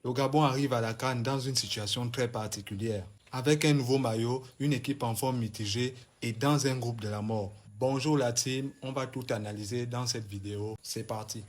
Le Gabon arrive à la CAN dans une situation très particulière. Avec un nouveau maillot, une équipe en forme mitigée et dans un groupe de la mort. Bonjour la team, on va tout analyser dans cette vidéo. C'est parti.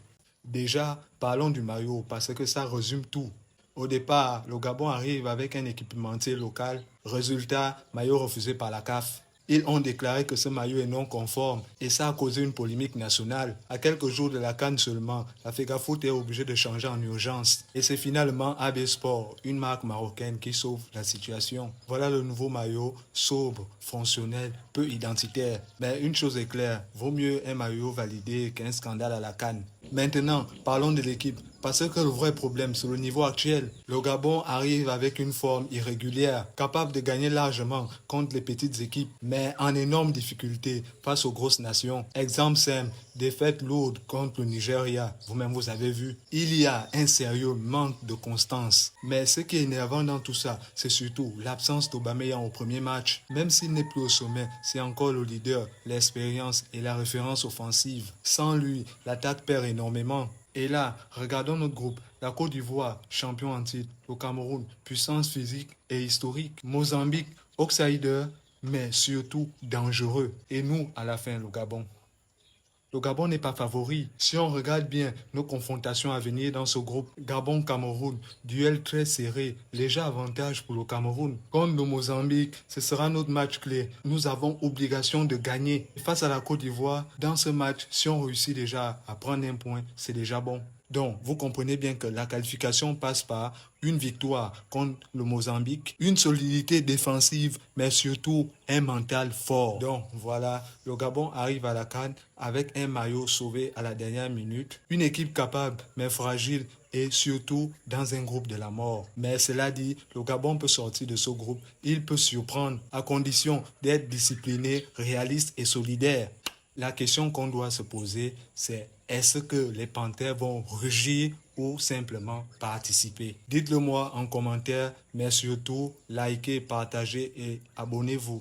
Déjà, parlons du maillot parce que ça résume tout. Au départ, le Gabon arrive avec un équipementier local. Résultat, maillot refusé par la CAF. Ils ont déclaré que ce maillot est non conforme et ça a causé une polémique nationale. À quelques jours de la CAN seulement, la FEGAFOOT est obligée de changer en urgence. Et c'est finalement AB Sport, une marque marocaine, qui sauve la situation. Voilà le nouveau maillot, sobre, fonctionnel, peu identitaire. Mais une chose est claire, vaut mieux un maillot validé qu'un scandale à la CAN. Maintenant, parlons de l'équipe. Parce que le vrai problème, c'est le niveau actuel. Le Gabon arrive avec une forme irrégulière, capable de gagner largement contre les petites équipes, mais en énorme difficulté face aux grosses nations. Exemple simple, défaite lourde contre le Nigeria. Vous-même, vous avez vu. Il y a un sérieux manque de constance. Mais ce qui est énervant dans tout ça, c'est surtout l'absence d'Aubameyang au premier match. Même s'il n'est plus au sommet, c'est encore le leader, l'expérience et la référence offensive. Sans lui, l'attaque perd énormément. Et là, regardons notre groupe. La Côte d'Ivoire, champion en titre. Le Cameroun, puissance physique et historique. Mozambique, outsider, mais surtout dangereux. Et nous, à la fin, le Gabon. Le Gabon n'est pas favori. Si on regarde bien nos confrontations à venir dans ce groupe, Gabon-Cameroun, duel très serré, léger avantage pour le Cameroun. Contre le Mozambique, ce sera notre match clé. Nous avons obligation de gagner. Face à la Côte d'Ivoire, dans ce match, si on réussit déjà à prendre un point, c'est déjà bon. Donc, vous comprenez bien que la qualification passe par une victoire contre le Mozambique, une solidité défensive, mais surtout un mental fort. Donc, voilà, le Gabon arrive à la CAN avec un maillot sauvé à la dernière minute, une équipe capable, mais fragile, et surtout dans un groupe de la mort. Mais cela dit, le Gabon peut sortir de ce groupe, il peut surprendre, à condition d'être discipliné, réaliste et solidaire. La question qu'on doit se poser, c'est est-ce que les Panthères vont rugir ou simplement participer? Dites-le moi en commentaire, mais surtout, likez, partagez et abonnez-vous.